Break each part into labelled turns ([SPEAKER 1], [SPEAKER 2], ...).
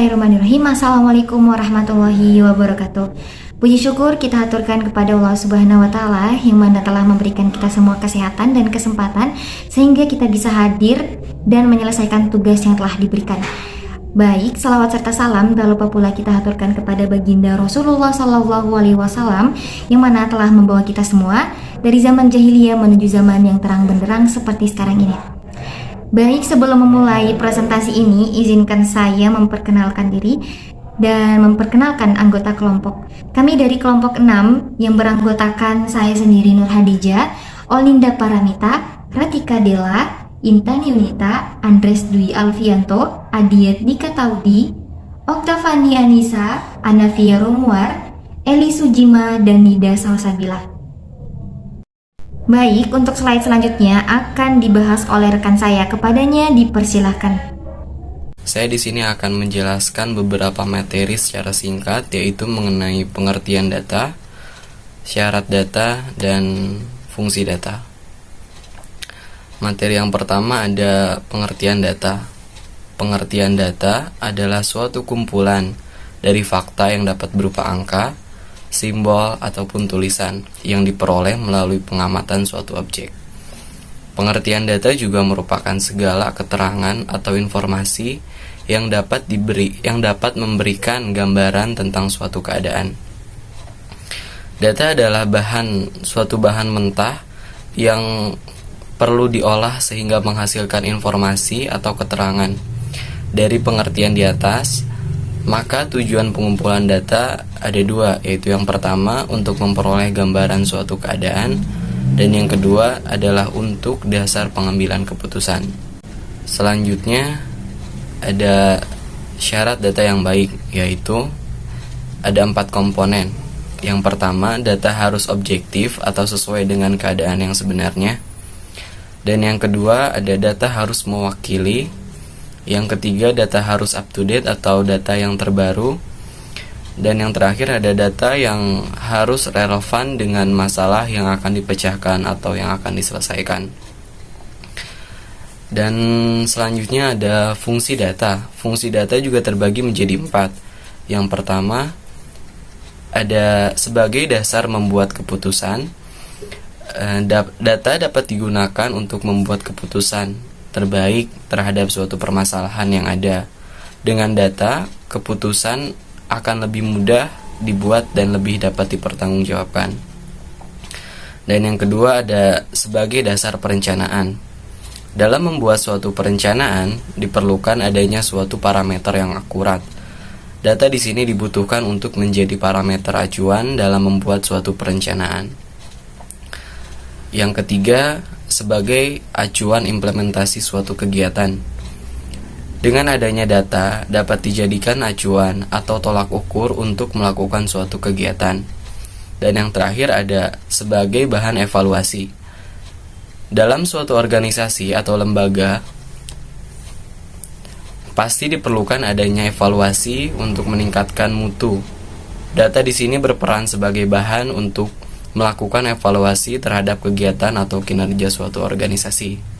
[SPEAKER 1] Bismillahirrahmanirrahim. Assalamualaikum warahmatullahi wabarakatuh. Puji syukur kita haturkan kepada Allah Subhanahu wa Ta'ala yang mana telah memberikan kita semua kesehatan dan kesempatan sehingga kita bisa hadir dan menyelesaikan tugas yang telah diberikan. Baik, salawat serta salam tak lupa pula kita haturkan kepada baginda Rasulullah Sallallahu Alaihi Wasallam yang mana telah membawa kita semua dari zaman jahiliyah menuju zaman yang terang benderang seperti sekarang ini. Baik, sebelum memulai presentasi ini, izinkan saya memperkenalkan diri dan memperkenalkan anggota kelompok. Kami dari kelompok 6 yang beranggotakan saya sendiri Nur Hadijah, Olinda Paramita, Ratika Della, Intan Yunita, Andres Dwi Alfianto, Adiet Dika Taudi, Oktavani Anissa, Anavia Romuar, Eli Sujima, dan Nida Salsabila. Baik, untuk slide selanjutnya akan dibahas oleh rekan saya. Kepadanya dipersilahkan.
[SPEAKER 2] Saya di sini akan menjelaskan beberapa materi secara singkat, yaitu mengenai pengertian data, syarat data, dan fungsi data. Materi yang pertama ada pengertian data. Pengertian data adalah suatu kumpulan dari fakta yang dapat berupa angka, simbol, ataupun tulisan yang diperoleh melalui pengamatan suatu objek. Pengertian data juga merupakan segala keterangan atau informasi yang dapat memberikan gambaran tentang suatu keadaan. Data adalah suatu bahan mentah yang perlu diolah sehingga menghasilkan informasi atau keterangan. Dari pengertian di atas, maka tujuan pengumpulan data ada dua, yaitu yang pertama untuk memperoleh gambaran suatu keadaan, dan yang kedua adalah untuk dasar pengambilan keputusan. Selanjutnya ada syarat data yang baik, yaitu ada 4 komponen. Yang pertama, data harus objektif atau sesuai dengan keadaan yang sebenarnya. Dan yang kedua ada data harus mewakili. Yang ketiga, data harus up to date atau data yang terbaru. Dan yang terakhir ada data yang harus relevan dengan masalah yang akan dipecahkan atau yang akan diselesaikan. Dan selanjutnya ada fungsi data. Fungsi data juga terbagi menjadi 4. Yang pertama ada sebagai dasar membuat keputusan. Data dapat digunakan untuk membuat keputusan terbaik terhadap suatu permasalahan yang ada. Dengan data, keputusan akan lebih mudah dibuat dan lebih dapat dipertanggungjawabkan. Dan yang kedua ada sebagai dasar perencanaan. Dalam membuat suatu perencanaan, diperlukan adanya suatu parameter yang akurat. Data di sini dibutuhkan untuk menjadi parameter acuan dalam membuat suatu perencanaan. Yang ketiga, sebagai acuan implementasi suatu kegiatan. Dengan adanya data, dapat dijadikan acuan atau tolak ukur untuk melakukan suatu kegiatan. Dan yang terakhir ada sebagai bahan evaluasi. Dalam suatu organisasi atau lembaga, pasti diperlukan adanya evaluasi untuk meningkatkan mutu. Data di sini berperan sebagai bahan untuk melakukan evaluasi terhadap kegiatan atau kinerja suatu organisasi.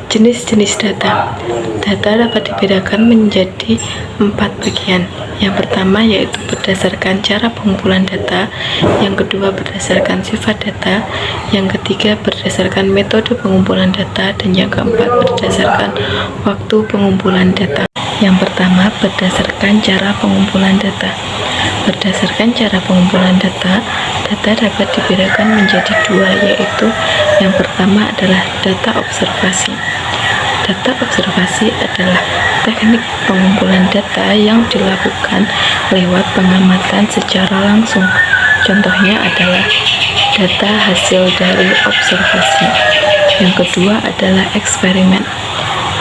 [SPEAKER 3] Jenis-jenis data. Data dapat dibedakan menjadi 4 bagian. Yang pertama yaitu berdasarkan cara pengumpulan data, yang kedua berdasarkan sifat data, yang ketiga berdasarkan metode pengumpulan data, dan yang keempat berdasarkan waktu pengumpulan data. Yang pertama, berdasarkan cara pengumpulan data. Berdasarkan cara pengumpulan data, data dapat dibedakan menjadi 2, yaitu yang pertama adalah data observasi. Data observasi adalah teknik pengumpulan data yang dilakukan lewat pengamatan secara langsung. Contohnya adalah data hasil dari observasi. Yang kedua adalah eksperimen.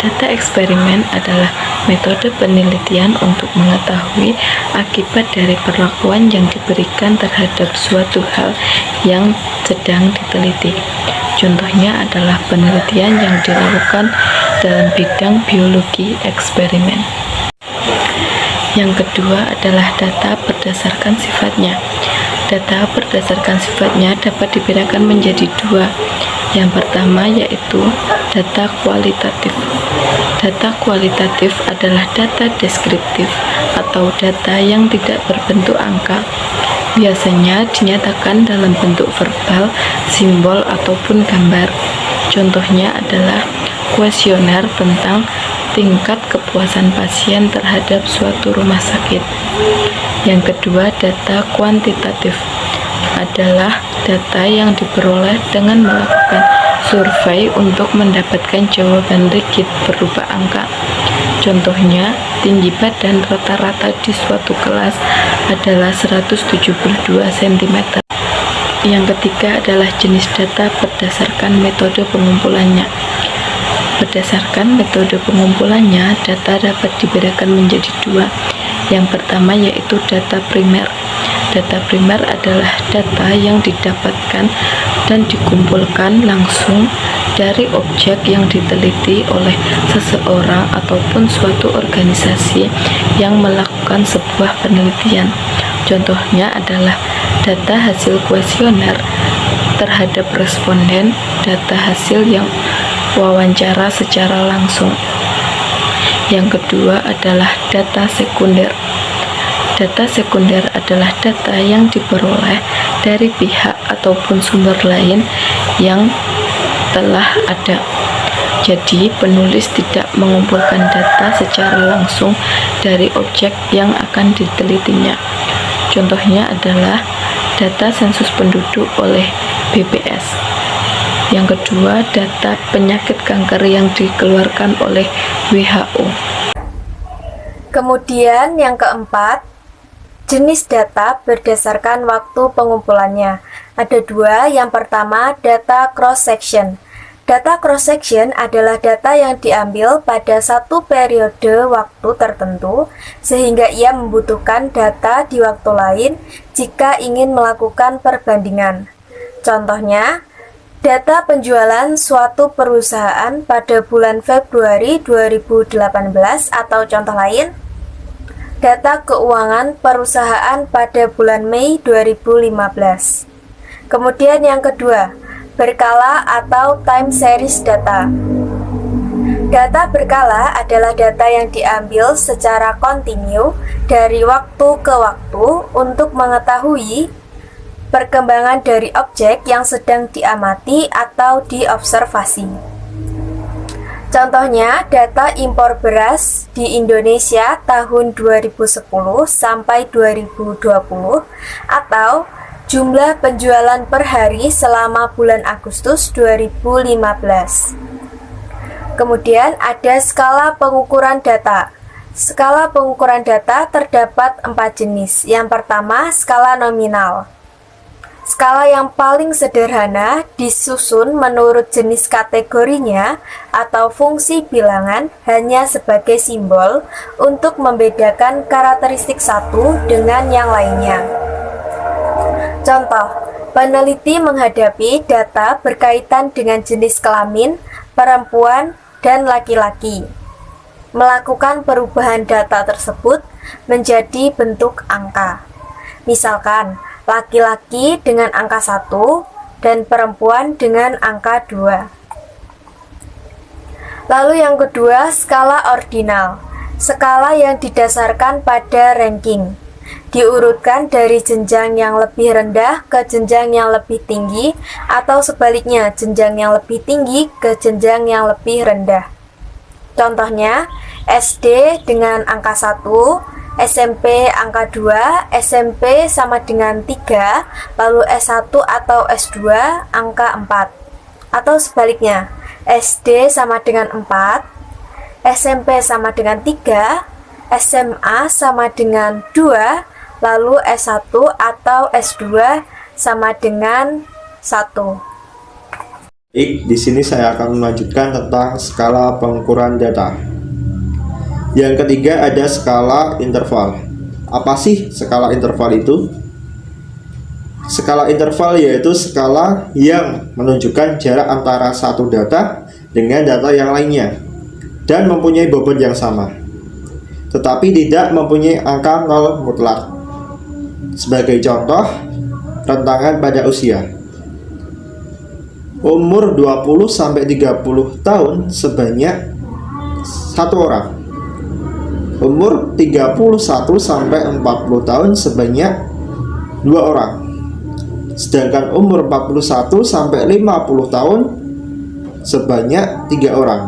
[SPEAKER 3] Data eksperimen adalah metode penelitian untuk mengetahui akibat dari perlakuan yang diberikan terhadap suatu hal yang sedang diteliti. Contohnya adalah penelitian yang dilakukan dalam bidang biologi eksperimen. Yang kedua adalah data berdasarkan sifatnya. Data berdasarkan sifatnya dapat dibedakan menjadi 2. Yang pertama yaitu data kualitatif. Data kualitatif adalah data deskriptif atau data yang tidak berbentuk angka. Biasanya dinyatakan dalam bentuk verbal, simbol, ataupun gambar. Contohnya adalah kuesioner tentang tingkat kepuasan pasien terhadap suatu rumah sakit. Yang kedua, data kuantitatif adalah data yang diperoleh dengan melakukan survei untuk mendapatkan jawaban rigid berupa angka. Contohnya, tinggi badan rata-rata di suatu kelas adalah 172 cm. Yang ketiga adalah jenis data berdasarkan metode pengumpulannya. Berdasarkan metode pengumpulannya, data dapat dibedakan menjadi dua. Yang pertama yaitu data primer. Data primer adalah data yang didapatkan dan dikumpulkan langsung dari objek yang diteliti oleh seseorang ataupun suatu organisasi yang melakukan sebuah penelitian. Contohnya adalah data hasil kuesioner terhadap responden, data hasil yang wawancara secara langsung. Yang kedua adalah data sekunder. Data sekunder adalah data yang diperoleh dari pihak ataupun sumber lain yang telah ada. Jadi, penulis tidak mengumpulkan data secara langsung dari objek yang akan ditelitinya. Contohnya adalah data sensus penduduk oleh BPS. Yang kedua, data penyakit kanker yang dikeluarkan oleh WHO.
[SPEAKER 4] Kemudian yang keempat, jenis data berdasarkan waktu pengumpulannya. Ada dua, yang pertama data cross-section. Data cross-section adalah data yang diambil pada satu periode waktu tertentu, sehingga ia membutuhkan data di waktu lain jika ingin melakukan perbandingan. Contohnya, data penjualan suatu perusahaan pada bulan Februari 2018 atau contoh lain, data keuangan perusahaan pada bulan Mei 2015. Kemudian yang kedua, berkala atau time series data. Data berkala adalah data yang diambil secara kontinu dari waktu ke waktu untuk mengetahui perkembangan dari objek yang sedang diamati atau diobservasi. Contohnya, data impor beras di Indonesia tahun 2010 sampai 2020 atau jumlah penjualan per hari selama bulan Agustus 2015. Kemudian ada skala pengukuran data. Skala pengukuran data terdapat 4 jenis. Yang pertama, skala nominal. Skala yang paling sederhana disusun menurut jenis kategorinya atau fungsi bilangan hanya sebagai simbol untuk membedakan karakteristik satu dengan yang lainnya. Contoh, peneliti menghadapi data berkaitan dengan jenis kelamin, perempuan, dan laki-laki. Melakukan perubahan data tersebut menjadi bentuk angka. Misalkan, laki-laki dengan angka 1 dan perempuan dengan angka 2. Lalu yang kedua, skala ordinal. Skala yang didasarkan pada ranking. Diurutkan dari jenjang yang lebih rendah ke jenjang yang lebih tinggi atau sebaliknya, jenjang yang lebih tinggi ke jenjang yang lebih rendah. Contohnya, SD dengan angka 1, SMP angka 2, SMP sama dengan 3, lalu S1 atau S2 angka 4. Atau sebaliknya, SD sama dengan 4, SMP sama dengan 3, SMA sama dengan 2, lalu S1 atau S2 sama dengan 1.
[SPEAKER 5] Baik, di sini saya akan melanjutkan tentang skala pengukuran data. Yang ketiga ada skala interval. Apa sih skala interval itu? Skala interval yaitu skala yang menunjukkan jarak antara satu data dengan data yang lainnya dan mempunyai bobot yang sama, tetapi tidak mempunyai angka nol mutlak. Sebagai contoh, rentangan pada usia. Umur 20-30 tahun sebanyak 1 orang. Umur 31 sampai 40 tahun sebanyak 2 orang. Sedangkan umur 41 sampai 50 tahun sebanyak 3 orang.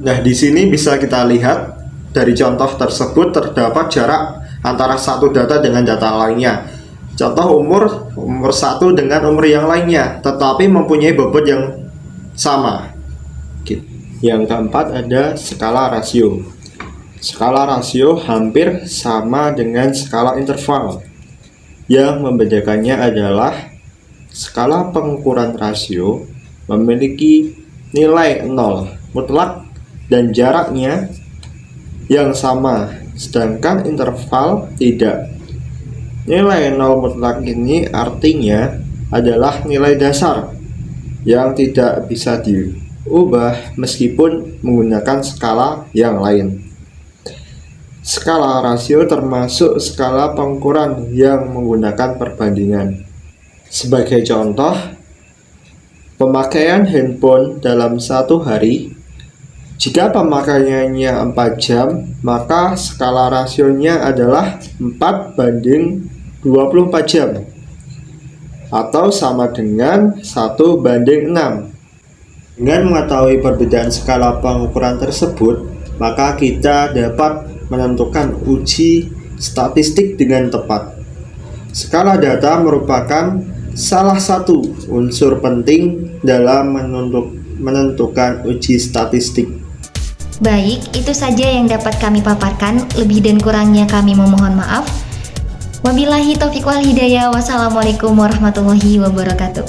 [SPEAKER 5] Nah, di sini bisa kita lihat dari contoh tersebut terdapat jarak antara satu data dengan data lainnya. Contoh umur 1 dengan umur yang lainnya, tetapi mempunyai bobot yang sama. Yang keempat ada skala rasio. Skala rasio hampir sama dengan skala interval. Yang membedakannya adalah skala pengukuran rasio memiliki nilai 0 mutlak dan jaraknya yang sama, sedangkan interval tidak. Nilai 0 mutlak ini artinya adalah nilai dasar yang tidak bisa diubah meskipun menggunakan skala yang lain. Skala rasio termasuk skala pengukuran yang menggunakan perbandingan. Sebagai contoh, pemakaian handphone dalam satu hari, jika pemakaiannya 4 jam, maka skala rasionya adalah 4:24 jam, atau sama dengan 1:6. Dengan mengetahui perbedaan skala pengukuran tersebut, maka kita dapat menentukan uji statistik dengan tepat. Skala data merupakan salah satu unsur penting dalam menentukan uji statistik.
[SPEAKER 1] Baik, itu saja yang dapat kami paparkan. Lebih dan kurangnya kami memohon maaf. Wabillahi taufiq wal hidayah. Wassalamualaikum warahmatullahi wabarakatuh.